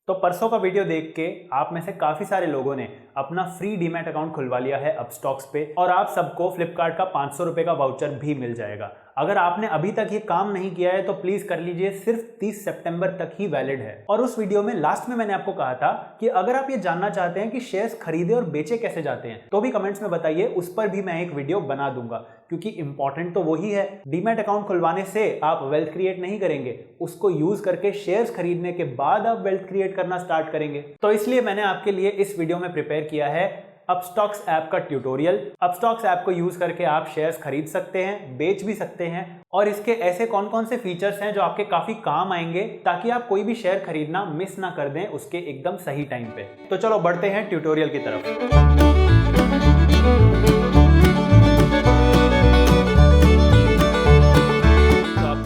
तो परसों का वीडियो देख के आप में से काफी सारे लोगों ने अपना फ्री डीमैट अकाउंट खुलवा लिया है अपस्टॉक्स पे और आप सबको फ्लिपकार्ट का 500 रुपए का वाउचर भी मिल जाएगा। अगर आपने अभी तक ये काम नहीं किया है तो प्लीज कर लीजिए, सिर्फ 30 सितंबर तक ही वैलिड है। और उस वीडियो में लास्ट में मैंने आपको कहा था कि अगर आप ये जानना चाहते हैं कि शेयर्स खरीदे और बेचे कैसे जाते हैं तो भी कमेंट्स में बताइए, उस पर भी मैं एक वीडियो बना दूंगा, क्योंकि इंपॉर्टेंट तो वही है। डीमैट अकाउंट खुलवाने से आप वेल्थ क्रिएट नहीं करेंगे, उसको यूज करके शेयर्स खरीदने के बाद आप वेल्थ क्रिएट करना स्टार्ट करेंगे। तो इसलिए मैंने आपके लिए इस वीडियो में प्रिपेयर किया है अपस्टॉक्स ऐप का ट्यूटोरियल। अपस्टॉक्स ऐप को यूज करके आप शेयर्स खरीद सकते हैं, बेच भी सकते हैं, और इसके ऐसे कौन कौन से फीचर्स हैं जो आपके काफी काम आएंगे ताकि आप कोई भी शेयर खरीदना मिस ना कर दें उसके एकदम सही टाइम पे। तो चलो बढ़ते हैं ट्यूटोरियल की तरफ।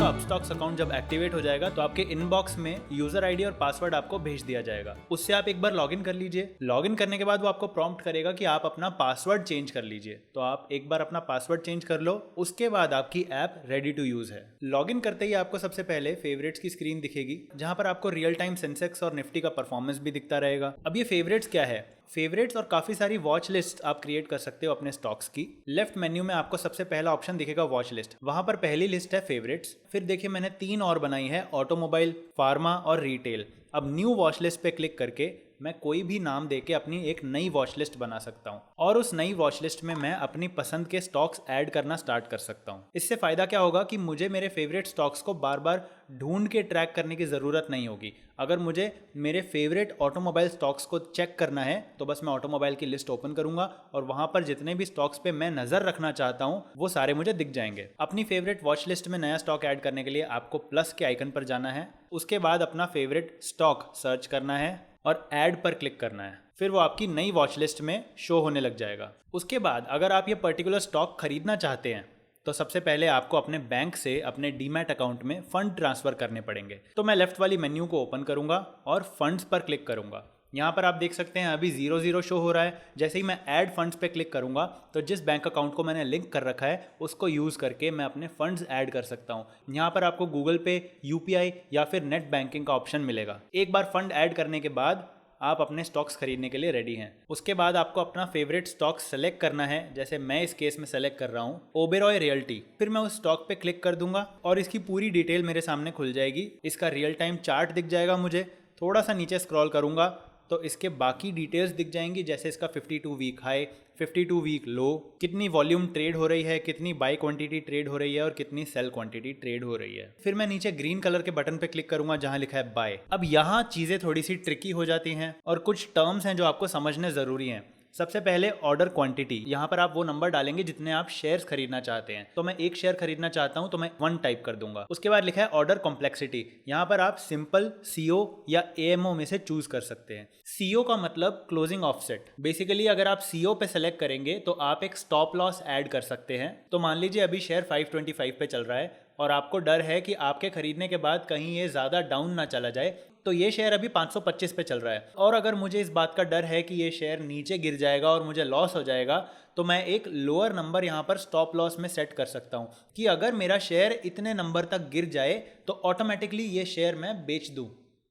अपस्टॉक्स अकाउंट जब एक्टिवेट हो जाएगा तो आपके इनबॉक्स में यूजर आईडी और पासवर्ड आपको भेज दिया जाएगा। उससे आप एक बार लॉगिन कर लीजिए। लॉगिन करने के बाद वो आपको प्रॉम्प्ट करेगा कि आप अपना पासवर्ड चेंज कर लीजिए। तो आप एक बार अपना पासवर्ड चेंज कर लो, उसके बाद आपकी ऐप रेडी टू यूज है। लॉगिन करते ही आपको सबसे पहले फेवरेट्स की स्क्रीन दिखेगी, जहां पर आपको रियल टाइम सेंसेक्स और निफ्टी का परफॉर्मेंस भी दिखता रहेगा। अब ये फेवरेट्स क्या है? फेवरेट्स और काफी सारी वॉच लिस्ट आप क्रिएट कर सकते हो अपने स्टॉक्स की। लेफ्ट मेन्यू में आपको सबसे पहला ऑप्शन दिखेगा वॉच लिस्ट, वहां पर पहली लिस्ट है फेवरेट्स। फिर देखिए मैंने 3 और बनाई है, ऑटोमोबाइल, फार्मा और रिटेल। अब न्यू वॉच लिस्ट पे क्लिक करके मैं कोई भी नाम देके अपनी एक नई वॉच लिस्ट बना सकता हूँ और उस नई वॉच लिस्ट में मैं अपनी पसंद के स्टॉक्स ऐड करना स्टार्ट कर सकता हूँ। इससे फायदा क्या होगा कि मुझे मेरे फेवरेट स्टॉक्स को बार बार ढूंढ के ट्रैक करने की ज़रूरत नहीं होगी। अगर मुझे मेरे फेवरेट ऑटोमोबाइल स्टॉक्स को चेक करना है तो बस मैं ऑटोमोबाइल की लिस्ट ओपन करूंगा और वहां पर जितने भी स्टॉक्स पे मैं नज़र रखना चाहता हूं वो सारे मुझे दिख जाएंगे। अपनी फेवरेट वॉच लिस्ट में नया स्टॉक ऐड करने के लिए आपको प्लस के आइकन पर जाना है, उसके बाद अपना फेवरेट स्टॉक सर्च करना है और ऐड पर क्लिक करना है। फिर वो आपकी नई वॉच लिस्ट में शो होने लग जाएगा। उसके बाद अगर आप ये पर्टिकुलर स्टॉक खरीदना चाहते हैं तो सबसे पहले आपको अपने बैंक से अपने डीमैट अकाउंट में फंड ट्रांसफर करने पड़ेंगे। तो मैं लेफ्ट वाली मेन्यू को ओपन करूंगा और फंड्स पर क्लिक करूंगा। यहाँ पर आप देख सकते हैं अभी 00 शो हो रहा है। जैसे ही मैं ऐड फंड्स पे क्लिक करूंगा तो जिस बैंक अकाउंट को मैंने लिंक कर रखा है उसको यूज़ करके मैं अपने फंड्स ऐड कर सकता हूँ। यहाँ पर आपको गूगल पे, यूपीआई या फिर नेट बैंकिंग का ऑप्शन मिलेगा। एक बार फंड ऐड करने के बाद आप अपने स्टॉक्स खरीदने के लिए रेडी हैं। उसके बाद आपको अपना फेवरेट स्टॉक सेलेक्ट करना है, जैसे मैं इस केस में सेलेक्ट कर रहा हूँ ओबेरॉय रियल्टी। फिर मैं उस स्टॉक पे क्लिक कर दूंगा और इसकी पूरी डिटेल मेरे सामने खुल जाएगी। इसका रियल टाइम चार्ट दिख जाएगा मुझे। थोड़ा सा नीचे स्क्रॉल करूंगा तो इसके बाकी डिटेल्स दिख जाएंगी, जैसे इसका 52 वीक हाई, 52 वीक लो, कितनी वॉल्यूम ट्रेड हो रही है, कितनी बाई क्वांटिटी ट्रेड हो रही है और कितनी सेल क्वांटिटी ट्रेड हो रही है। फिर मैं नीचे ग्रीन कलर के बटन पे क्लिक करूंगा जहां लिखा है बाय। अब यहाँ चीजें थोड़ी सी ट्रिकी हो जाती हैं और कुछ टर्म्स हैं जो आपको समझने जरूरी हैं। सबसे पहले ऑर्डर क्वांटिटी, यहाँ पर आप वो नंबर डालेंगे जितने आप शेयर्स खरीदना चाहते हैं। तो मैं एक शेयर खरीदना चाहता हूँ तो मैं 1 टाइप कर दूंगा। उसके बाद लिखा है ऑर्डर कॉम्प्लेक्सिटी, यहाँ पर आप सिंपल, सीओ या एएमओ में से चूज कर सकते हैं। सीओ का मतलब क्लोजिंग ऑफसेट। बेसिकली अगर आप सीओ पे सेलेक्ट करेंगे तो आप एक स्टॉप लॉस ऐड कर सकते हैं। तो मान लीजिए अभी शेयर 525 पे चल रहा है और आपको डर है कि आपके खरीदने के बाद कहीं ये ज़्यादा डाउन ना चला जाए, तो ये शेयर अभी 525 पे चल रहा है और अगर मुझे इस बात का डर है कि ये शेयर नीचे गिर जाएगा और मुझे लॉस हो जाएगा, तो मैं एक लोअर नंबर यहाँ पर स्टॉप लॉस में सेट कर सकता हूँ कि अगर मेरा शेयर इतने नंबर तक गिर जाए तो ऑटोमेटिकली ये शेयर मैं बेच दूँ,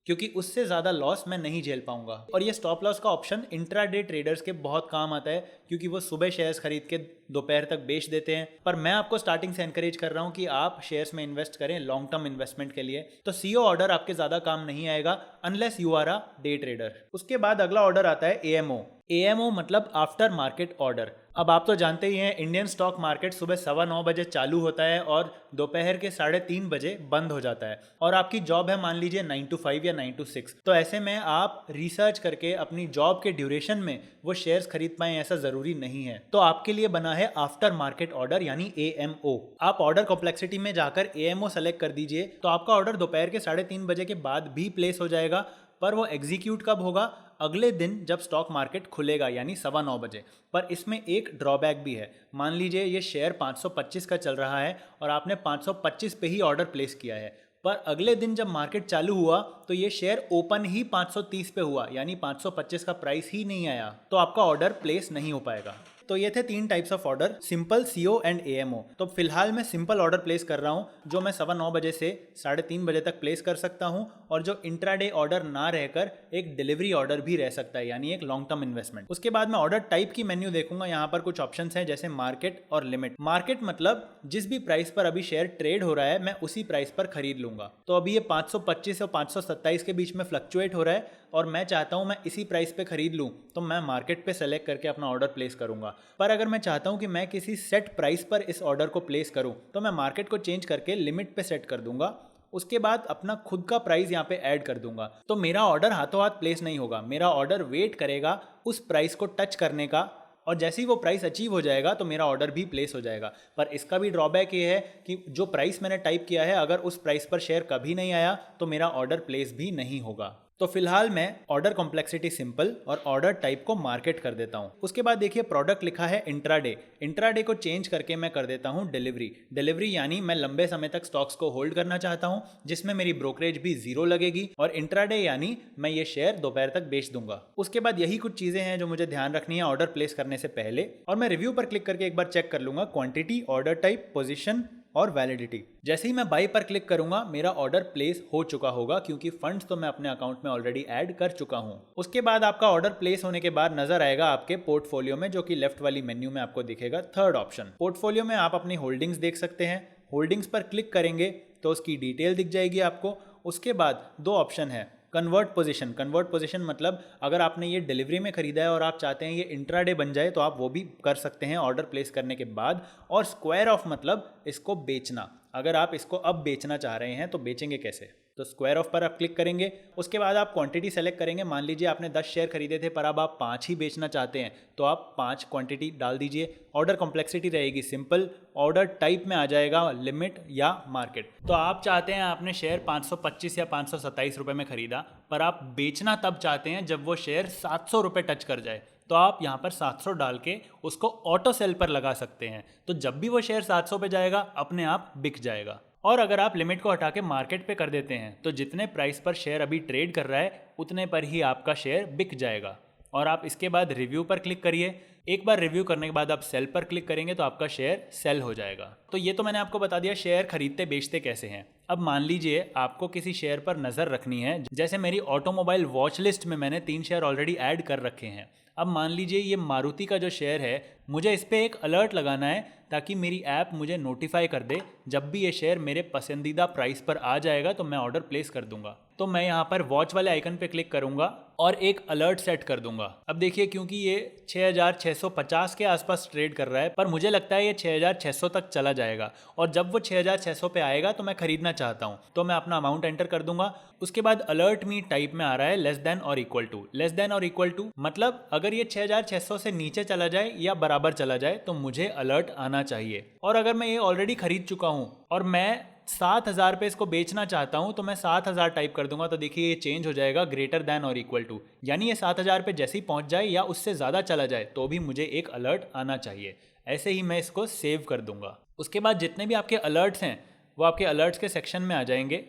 क्योंकि उससे ज़्यादा लॉस मैं नहीं झेल पाऊंगा। और ये स्टॉप लॉस का ऑप्शन इंट्राडे ट्रेडर्स के बहुत काम आता है, क्योंकि वो सुबह शेयर्स खरीद के दोपहर तक बेच देते हैं। पर मैं आपको स्टार्टिंग से एनकरेज कर रहा हूँ कि आप शेयर्स में इन्वेस्ट करें लॉन्ग टर्म इन्वेस्टमेंट के लिए। तो सीओ ऑर्डर आपके ज़्यादा काम नहीं आएगा unless you are a day trader. उसके बाद अगला ऑर्डर आता है एएमओ। एएमओ मतलब आफ्टर मार्केट ऑर्डर। अब आप तो जानते ही हैं इंडियन स्टॉक मार्केट सुबह 9:15 बजे चालू होता है और दोपहर के 3:30 बजे बंद हो जाता है। और आपकी जॉब है मान लीजिए 9 to 5 या 9 to 6। तो ऐसे में आप रिसर्च करके अपनी जॉब के ड्यूरेशन में वो शेयर्स खरीद पाएं ऐसा ज़रूरी नहीं है। तो आपके लिए बना है आफ्टर मार्केट ऑर्डर यानी एएमओ। आप ऑर्डर कॉम्प्लेक्सिटी में जाकर एएमओ सेलेक्ट कर दीजिए तो आपका ऑर्डर दोपहर के 3:30 बजे के बाद भी प्लेस हो जाएगा। पर वो एग्जीक्यूट कब होगा? अगले दिन जब स्टॉक मार्केट खुलेगा यानी 9:15 बजे। पर इसमें एक ड्रॉबैक भी है। मान लीजिए ये शेयर 525 का चल रहा है और आपने 525 पे ही ऑर्डर प्लेस किया है, पर अगले दिन जब मार्केट चालू हुआ तो ये शेयर ओपन ही 530 पे हुआ, यानी 525 का प्राइस ही नहीं आया, तो आपका ऑर्डर प्लेस नहीं हो पाएगा। तो ये थे 3 types of order, simple, CO and AMO. तो फिलहाल मैं सिंपल ऑर्डर प्लेस कर रहा हूँ जो मैं 9:15 बजे से 3:30 बजे तक प्लेस कर सकता हूँ और जो इंट्राडे ऑर्डर ना रहकर एक डिलीवरी ऑर्डर भी रह सकता है, यानी एक लॉन्ग टर्म इन्वेस्टमेंट। उसके बाद मैं ऑर्डर टाइप की मेन्यू देखूंगा, यहाँ पर कुछ ऑप्शंस हैं जैसे मार्केट और लिमिट। मार्केट मतलब जिस भी प्राइस पर अभी शेयर ट्रेड हो रहा है मैं उसी प्राइस पर खरीद लूंगा। तो अभी ये 525 और 527 के बीच में फ्लक्चुएट हो रहा है और मैं चाहता हूं मैं इसी प्राइस पे खरीद लूं, तो मैं मार्केट पे सेलेक्ट करके अपना ऑर्डर प्लेस करूंगा। पर अगर मैं चाहता हूं कि मैं किसी सेट प्राइस पर इस ऑर्डर को प्लेस करूं, तो मैं मार्केट को चेंज करके लिमिट पे सेट कर दूंगा। उसके बाद अपना खुद का प्राइस यहाँ पे ऐड कर दूंगा। तो मेरा ऑर्डर हाथों हाथ प्लेस नहीं होगा, मेरा ऑर्डर वेट करेगा उस प्राइस को टच करने का, और जैसे ही वो प्राइस अचीव हो जाएगा तो मेरा ऑर्डर भी प्लेस हो जाएगा। पर इसका भी ड्रॉबैक ये है कि जो प्राइस मैंने टाइप किया है, अगर उस प्राइस पर शेयर कभी नहीं आया तो मेरा ऑर्डर प्लेस भी नहीं होगा। तो फिलहाल मैं ऑर्डर कॉम्प्लेक्सिटी सिंपल और ऑर्डर टाइप को मार्केट कर देता हूं। उसके बाद देखिए प्रोडक्ट लिखा है इंट्राडे, इंट्राडे को चेंज करके मैं कर देता हूं डिलीवरी। डिलीवरी यानी मैं लंबे समय तक स्टॉक्स को होल्ड करना चाहता हूं जिसमें मेरी ब्रोकरेज भी जीरो लगेगी, और इंट्राडे यानी मैं ये शेयर दोपहर तक बेच दूंगा। उसके बाद यही कुछ चीजें हैं जो मुझे ध्यान रखनी है ऑर्डर प्लेस करने से पहले, और मैं रिव्यू पर क्लिक करके एक बार चेक कर लूंगा क्वांटिटी, ऑर्डर टाइप, पोजीशन और वैलिडिटी। जैसे ही मैं बाई पर क्लिक करूंगा मेरा ऑर्डर प्लेस हो चुका होगा, क्योंकि फंड्स तो मैं अपने अकाउंट में ऑलरेडी ऐड कर चुका हूं। उसके बाद आपका ऑर्डर प्लेस होने के बाद नजर आएगा आपके पोर्टफोलियो में, जो कि लेफ्ट वाली मेन्यू में आपको दिखेगा थर्ड ऑप्शन। पोर्टफोलियो में आप अपनी होल्डिंग्स देख सकते हैं। होल्डिंग्स पर क्लिक करेंगे तो उसकी डिटेल दिख जाएगी आपको। उसके बाद दो ऑप्शन है, कन्वर्ट पोजीशन। कन्वर्ट पोजीशन मतलब अगर आपने ये डिलीवरी में खरीदा है और आप चाहते हैं ये इंट्राडे बन जाए तो आप वो भी कर सकते हैं ऑर्डर प्लेस करने के बाद। और स्क्वायर ऑफ मतलब इसको बेचना, अगर आप इसको अब बेचना चाह रहे हैं तो बेचेंगे कैसे, तो स्क्वायर ऑफ पर आप क्लिक करेंगे। उसके बाद आप क्वांटिटी सेलेक्ट करेंगे। मान लीजिए आपने 10 शेयर खरीदे थे पर अब आप 5 ही बेचना चाहते हैं, तो आप 5 क्वांटिटी डाल दीजिए। ऑर्डर कॉम्प्लेक्सिटी रहेगी सिंपल, ऑर्डर टाइप में आ जाएगा लिमिट या मार्केट। तो आप चाहते हैं आपने शेयर 525 या 527 रुपये में खरीदा, पर आप बेचना तब चाहते हैं जब वो शेयर 700 रुपये टच कर जाए, तो आप यहाँ पर 700 डाल के उसको ऑटो सेल पर लगा सकते हैं। तो जब भी वो शेयर 700 पे जाएगा अपने आप बिक जाएगा। और अगर आप लिमिट को हटा के मार्केट पे कर देते हैं तो जितने प्राइस पर शेयर अभी ट्रेड कर रहा है उतने पर ही आपका शेयर बिक जाएगा। और आप इसके बाद रिव्यू पर क्लिक करिए। एक बार रिव्यू करने के बाद आप सेल पर क्लिक करेंगे तो आपका शेयर सेल हो जाएगा। तो ये तो मैंने आपको बता दिया शेयर खरीदते बेचते कैसे हैं। अब मान लीजिए आपको किसी शेयर पर नज़र रखनी है, जैसे मेरी ऑटोमोबाइल वॉच लिस्ट में मैंने 3 शेयर ऑलरेडी ऐड कर रखे हैं। अब मान लीजिए ये मारुति का जो शेयर है, मुझे इस पर एक अलर्ट लगाना है ताकि मेरी ऐप मुझे नोटिफाई कर दे जब भी ये शेयर मेरे पसंदीदा प्राइस पर आ जाएगा तो मैं ऑर्डर प्लेस कर दूंगा। तो मैं यहाँ पर वॉच वाले आइकन पे क्लिक करूंगा और एक अलर्ट सेट कर दूंगा। अब देखिए क्योंकि ये 6650 के आसपास ट्रेड कर रहा है, पर मुझे लगता है ये 6600 तक चला जाएगा, और जब वो 6600 पे आएगा तो मैं खरीदना चाहता हूँ, तो मैं अपना अमाउंट एंटर कर दूंगा। उसके बाद अलर्ट मी टाइप में आ रहा है लेस देन और इक्वल टू। लेस देन और इक्वल टू मतलब अगर ये 6600 से नीचे चला जाए या बराबर चला जाए तो मुझे अलर्ट आना चाहिए। और अगर मैं ये ऑलरेडी खरीद चुका हूँ और मैं 7000 पे इसको बेचना चाहता हूं तो मैं 7000 टाइप कर दूंगा। तो देखिए ये चेंज हो जाएगा ग्रेटर देन और इक्वल टू, यानी ये 7000 पे जैसे ही पहुंच जाए या उससे ज़्यादा चला जाए तो भी मुझे एक अलर्ट आना चाहिए। ऐसे ही मैं इसको सेव कर दूंगा। उसके बाद जितने भी आपके अलर्ट्स हैं वो आपके अलर्ट्स के सेक्शन में आ जाएंगे,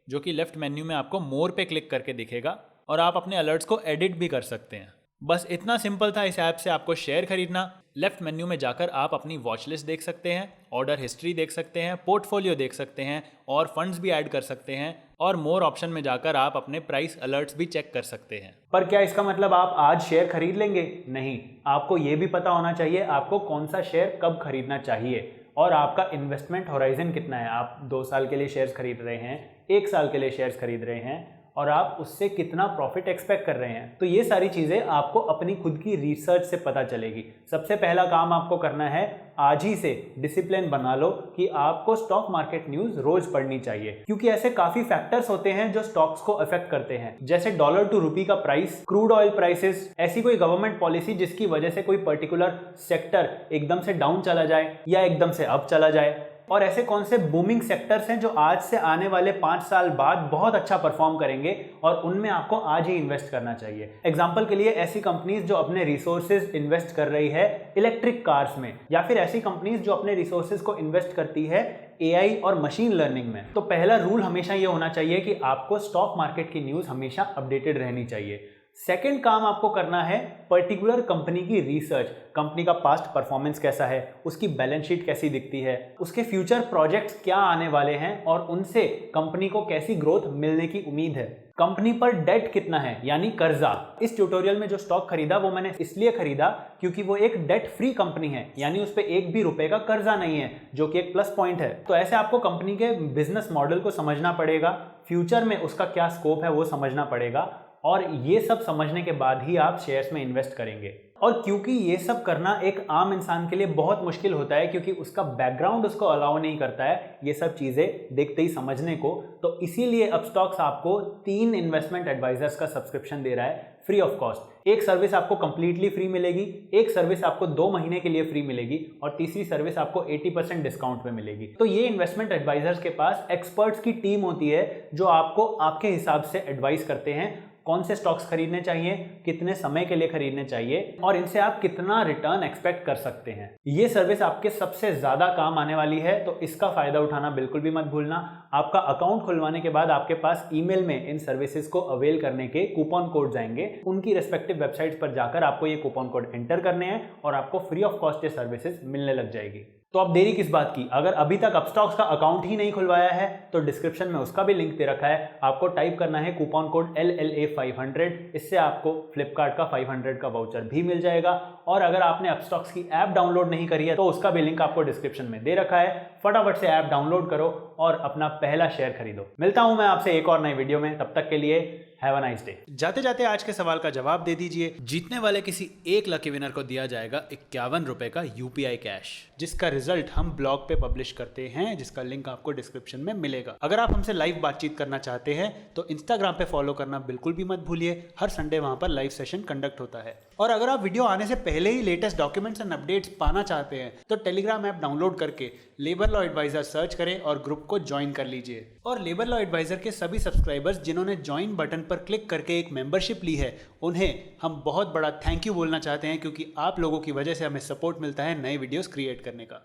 जो कि लेफ्ट मेन्यू में आपको मोर पे क्लिक करके दिखेगा, और आप अपने अलर्ट्स को एडिट भी कर सकते हैं। बस इतना सिंपल था इस ऐप से आपको शेयर खरीदना। लेफ्ट मेन्यू में जाकर आप अपनी वॉच लिस्ट देख सकते हैं, ऑर्डर हिस्ट्री देख सकते हैं, पोर्टफोलियो देख सकते हैं और फंड्स भी ऐड कर सकते हैं, और मोर ऑप्शन में जाकर आप अपने प्राइस अलर्ट्स भी चेक कर सकते हैं। पर क्या इसका मतलब आप आज शेयर खरीद लेंगे? नहीं, आपको ये भी पता होना चाहिए आपको कौन सा शेयर कब खरीदना चाहिए और आपका इन्वेस्टमेंट होराइजन कितना है। आप 2 साल के लिए शेयर्स खरीद रहे हैं, 1 साल के लिए शेयर्स खरीद रहे हैं, और आप उससे कितना प्रॉफिट एक्सपेक्ट कर रहे हैं। तो ये सारी चीज़ें आपको अपनी खुद की रिसर्च से पता चलेगी। सबसे पहला काम आपको करना है, आज ही से डिसिप्लिन बना लो कि आपको स्टॉक मार्केट न्यूज़ रोज पढ़नी चाहिए, क्योंकि ऐसे काफ़ी फैक्टर्स होते हैं जो स्टॉक्स को अफेक्ट करते हैं, जैसे डॉलर टू रुपी का प्राइस, क्रूड ऑयल प्राइसेस, ऐसी कोई गवर्नमेंट पॉलिसी जिसकी वजह से कोई पर्टिकुलर सेक्टर एकदम से डाउन चला जाए या एकदम से अप चला जाए, और ऐसे कौन से बूमिंग सेक्टर्स हैं जो आज से आने वाले 5 साल बाद बहुत अच्छा परफॉर्म करेंगे और उनमें आपको आज ही इन्वेस्ट करना चाहिए। एग्जांपल के लिए ऐसी कंपनीज जो अपने रिसोर्सेज इन्वेस्ट कर रही है इलेक्ट्रिक कार्स में, या फिर ऐसी कंपनीज जो अपने रिसोर्सेज को इन्वेस्ट करती है AI और मशीन लर्निंग में। तो पहला रूल हमेशा ये होना चाहिए कि आपको स्टॉक मार्केट की न्यूज़ हमेशा अपडेटेड रहनी चाहिए। सेकंड काम आपको करना है पर्टिकुलर कंपनी की रिसर्च। कंपनी का पास्ट परफॉर्मेंस कैसा है, उसकी बैलेंस शीट कैसी दिखती है, उसके फ्यूचर प्रोजेक्ट्स क्या आने वाले हैं और उनसे कंपनी को कैसी ग्रोथ मिलने की उम्मीद है। कंपनी पर डेट कितना है यानी कर्जा। इस ट्यूटोरियल में जो स्टॉक खरीदा वो मैंने इसलिए खरीदा क्योंकि वो एक डेट फ्री कंपनी है, यानी उस पर एक भी रुपए का कर्जा नहीं है, जो कि एक प्लस पॉइंट है। तो ऐसे आपको कंपनी के बिजनेस मॉडल को समझना पड़ेगा, फ्यूचर में उसका क्या स्कोप है वो समझना पड़ेगा, और ये सब समझने के बाद ही आप शेयर्स में इन्वेस्ट करेंगे। और क्योंकि ये सब करना एक आम इंसान के लिए बहुत मुश्किल होता है, क्योंकि उसका बैकग्राउंड उसको अलाउ नहीं करता है ये सब चीज़ें देखते ही समझने को, तो इसीलिए अपस्टॉक्स आपको 3 इन्वेस्टमेंट एडवाइजर्स का सब्सक्रिप्शन दे रहा है फ्री ऑफ कॉस्ट। एक सर्विस आपको कंप्लीटली फ्री मिलेगी, एक सर्विस आपको 2 महीने के लिए फ्री मिलेगी और तीसरी सर्विस आपको 80% डिस्काउंट में मिलेगी। तो ये इन्वेस्टमेंट एडवाइजर्स के पास एक्सपर्ट्स की टीम होती है जो आपको आपके हिसाब से एडवाइस करते हैं कौन से स्टॉक्स खरीदने चाहिए, कितने समय के लिए खरीदने चाहिए और इनसे आप कितना रिटर्न एक्सपेक्ट कर सकते हैं। ये सर्विस आपके सबसे ज्यादा काम आने वाली है, तो इसका फायदा उठाना बिल्कुल भी मत भूलना। आपका अकाउंट खुलवाने के बाद आपके पास ईमेल में इन सर्विसेज को अवेल करने के कूपन कोड जाएंगे। उनकी रेस्पेक्टिव वेबसाइट्स पर जाकर आपको ये कूपन कोड एंटर करने हैं और आपको फ्री ऑफ कॉस्ट ये सर्विसेज मिलने लग जाएगी। तो अब देरी किस बात की, अगर अभी तक अपस्टॉक्स का अकाउंट ही नहीं खुलवाया है तो डिस्क्रिप्शन में उसका भी लिंक दे रखा है। आपको टाइप करना है कूपन कोड LLA500, इससे आपको फ्लिपकार्ट का 500 का वाउचर भी मिल जाएगा। और अगर आपने अपस्टॉक्स की ऐप डाउनलोड नहीं करी है तो उसका भी लिंक आपको डिस्क्रिप्शन में दे रखा है। फटाफट से ऐप डाउनलोड करो और अपना पहला शेयर खरीदो। मिलता हूं मैं आपसे एक और नई वीडियो में, तब तक के लिए हैव अ नाइस डे। जाते जाते आज के सवाल का जवाब दे दीजिए। जीतने वाले किसी एक लकी विनर को दिया जाएगा 51 रुपए का UPI कैश, जिसका रिजल्ट हम ब्लॉग पे पब्लिश करते हैं, जिसका लिंक आपको डिस्क्रिप्शन में मिलेगा। अगर आप हमसे लाइव बातचीत करना चाहते हैं तो इंस्टाग्राम पे फॉलो करना बिल्कुल भी मत भूलिए। हर संडे वहां पर लाइव सेशन कंडक्ट होता है। और अगर आप वीडियो आने से पहले ही लेटेस्ट डॉक्यूमेंट्स एंड अपडेट्स पाना चाहते हैं तो टेलीग्राम ऐप डाउनलोड करके लेबर लॉ एडवाइजर सर्च करें और ग्रुप को ज्वाइन कर लीजिए। और लेबर लॉ एडवाइजर के सभी सब्सक्राइबर्स जिन्होंने ज्वाइन बटन पर क्लिक करके एक मेंबरशिप ली है, उन्हें हम बहुत बड़ा थैंक यू बोलना चाहते हैं, क्योंकि आप लोगों की वजह से हमें सपोर्ट मिलता है नए वीडियोस क्रिएट करने का।